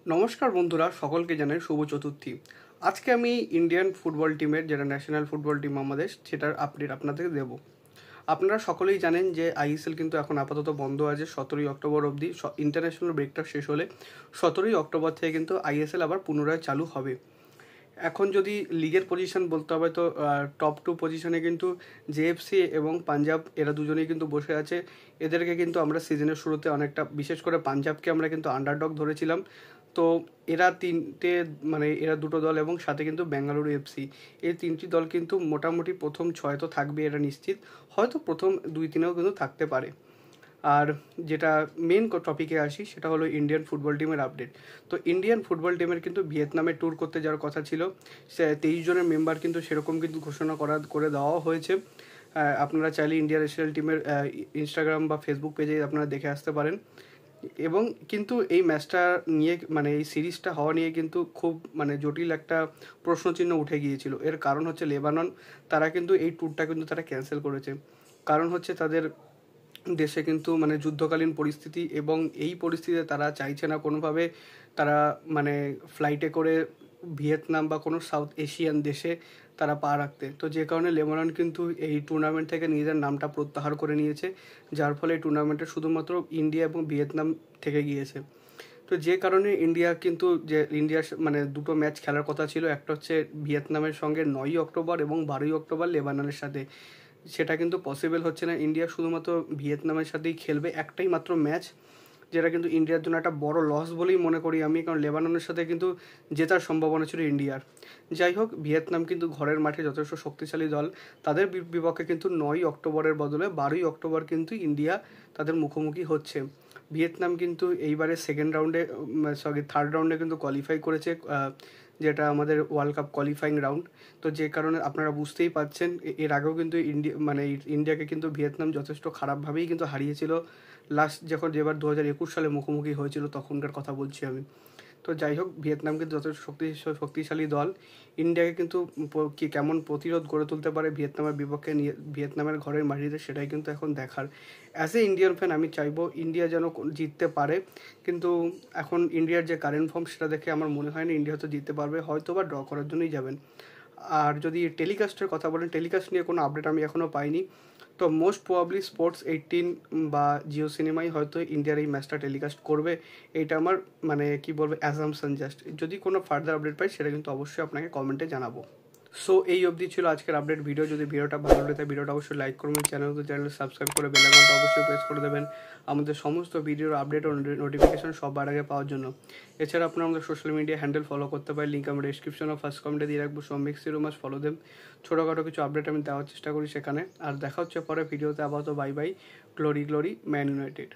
নমস্কার বন্ধুরা, সকলকে জানাই শুভ চতুর্থী। আজকে আমি ইন্ডিয়ান ফুটবল টিমের যেটা ন্যাশনাল ফুটবল টিম আমাদের, সেটার আপডেট আপনাদের দেব। আপনারা সকলেই জানেন যে আইএসএল কিন্তু এখন আপাতত বন্ধ আছে 17ই অক্টোবর অবধি। ইন্টারন্যাশনাল ব্রেকটা শেষ হলে 17ই অক্টোবর থেকে কিন্তু আইএসএল আবার পুনরায় চালু হবে। এখন যদি লিগের পজিশন বলতে হবে তো টপ 2 পজিশনে কিন্তু জেএফসি এবং পাঞ্জাব এরা দুজনেই কিন্তু বসে আছে। এদেরকে কিন্তু আমরা সিজনের শুরুতে অনেকটা, বিশেষ করে পাঞ্জাবকে আমরা কিন্তু আন্ডারডগ ধরেছিলাম। তো এরা এরা দুটো দল এবং সাথে কিন্তু বেঙ্গালুরু এফসি, এই তিনটি দল কিন্তু মোটামুটি প্রথম 6 তো থাকবে, এটা নিশ্চিত। হয়তো প্রথম 2-3-এও কিন্তু থাকতে পারে। আর যেটা মেন টপিকে আসি, সেটা হলো ইন্ডিয়ান ফুটবল টিমের আপডেট। তো ইন্ডিয়ান ফুটবল টিমের কিন্তু ভিয়েতনামে ট্যুর করতে যাওয়ার কথা ছিল। 23 জনের মেম্বার কিন্তু সেরকম কিন্তু ঘোষণা করে দেওয়া হয়েছে। আপনারা চাইলে ইন্ডিয়া ন্যাশনাল টিমের ইনস্টাগ্রাম বা ফেসবুক পেজে আপনারা দেখে আসতে পারেন। এবং কিন্তু এই ম্যাচটা নিয়ে এই সিরিজটা হওয়া নিয়ে কিন্তু খুব জটিল একটা প্রশ্নচিহ্ন উঠে গিয়েছিল। এর কারণ হচ্ছে লেবানন, তারা কিন্তু এই ট্যুরটা কিন্তু তারা ক্যান্সেল করেছে। কারণ হচ্ছে তাদের দেশে কিন্তু যুদ্ধকালীন পরিস্থিতি, এবং এই পরিস্থিতিতে তারা চাইছে না কোনোভাবে তারা ফ্লাইটে করে ভিয়েতনাম বা কোনো সাউথ এশিয়ান দেশে তারা পা রাখতে। তো যে কারণে লেবানন কিন্তু এই টুর্নামেন্ট থেকে নিজেদের নামটা প্রত্যাহার করে নিয়েছে, যার ফলে এই টুর্নামেন্টে শুধুমাত্র ইন্ডিয়া এবং ভিয়েতনাম থেকে গিয়েছে। তো যে কারণে ইন্ডিয়ার দুটো ম্যাচ খেলার কথা ছিল, একটা হচ্ছে ভিয়েতনামের সঙ্গে 9ই অক্টোবর এবং 12ই অক্টোবর লেবাননের সাথে। সেটা কিন্তু পসিবল হচ্ছে না। ইন্ডিয়া শুধুমাত্র ভিয়েতনামের সাথেই খেলবে একটাই মাত্র ম্যাচ, যেটা কিন্তু ইন্ডিয়ার জন্য একটা বড় লস বলেই মনে করি আমি, কারণ লেবাননের সাথে কিন্তু জেতার সম্ভাবনা ছিল ইন্ডিয়ার। যাই হোক, ভিয়েতনাম কিন্তু ঘরের মাঠে যথেষ্ট শক্তিশালী দল। তাদের বিপক্ষে কিন্তু 9ই অক্টোবরের বদলে 12ই অক্টোবর কিন্তু ইন্ডিয়া তাদের মুখোমুখি হচ্ছে। ভিয়েতনাম কিন্তু এইবারে থার্ড রাউন্ডে কিন্তু কোয়ালিফাই করেছে, যেটা আমাদের ওয়ার্ল্ড কাপ কোয়ালিফাইং রাউন্ড। তো যে কারণে আপনারা বুঝতেই পারছেন, এর আগেও কিন্তু ইন্ডিয়াকে কিন্তু ভিয়েতনাম যথেষ্ট খারাপভাবেই কিন্তু হারিয়েছিল লাস্ট যেবার 2021 সালে মুখোমুখি হয়েছিল, তখনকার কথা বলছি আমি। তো যাই হোক, ভিয়েতনাম কিন্তু যথেষ্ট শক্তিশালী দল। ইন্ডিয়াকে কিন্তু কেমন প্রতিরোধ গড়ে তুলতে পারে ভিয়েতনামের বিপক্ষে নিয়ে, ভিয়েতনামের ঘরের মাটিতে, সেটাই কিন্তু এখন দেখার। অ্যাজ এ ইন্ডিয়ান ফ্যান আমি চাইবো ইন্ডিয়া যেন জিততে পারে, কিন্তু এখন ইন্ডিয়ার যে কারেন্ট ফর্ম সেটা দেখে আমার মনে হয় না ইন্ডিয়া হয়তো জিততে পারবে, হয়তো বা ড্র করার জন্যই যাবেন। আর যদি টেলিকাস্টের কথা বলেন, টেলিকাস্ট নিয়ে কোনো আপডেট আমি এখনও পাইনি। তো মোস্ট প্রবাবলি স্পোর্টস 18 বা জিও সিনেমাই হয়তো ইন্ডিয়ার এই ম্যাচটা টেলিকাস্ট করবে। এইটা আমার অ্যাজাম্পশন জাস্ট। যদি কোনো ফার্দার আপডেট পাই সেটা কিন্তু অবশ্যই আপনাকে কমেন্টে জানাবো। সো এই অবধি ছিল আজকের আপডেট ভিডিও। যদি ভিডিওটা ভালো লাগে তাই ভিডিওটা অবশ্যই লাইক করবেন, চ্যানেল সাবস্ক্রাইব করে বেল আইকনটা অবশ্যই প্রেস করে দেবেন আমাদের সমস্ত ভিডিওর আপডেট ও নোটিফিকেশন সবার আগে পাওয়ার জন্য। এছাড়া আপনারা আমাদের সোশ্যাল মিডিয়া হ্যান্ডেল ফলো করতে পারেন, লিঙ্ক আমরা ডিসক্রিপশন ও ফার্স্ট কমেন্টে দিয়ে রাখবো। So make sure must follow them. ছোটোখাটো কিছু আপডেট আমি দেওয়ার চেষ্টা করি সেখানে। আর দেখা হচ্ছে পরে ভিডিওতে। আপাতত bye bye. Glory glory man United.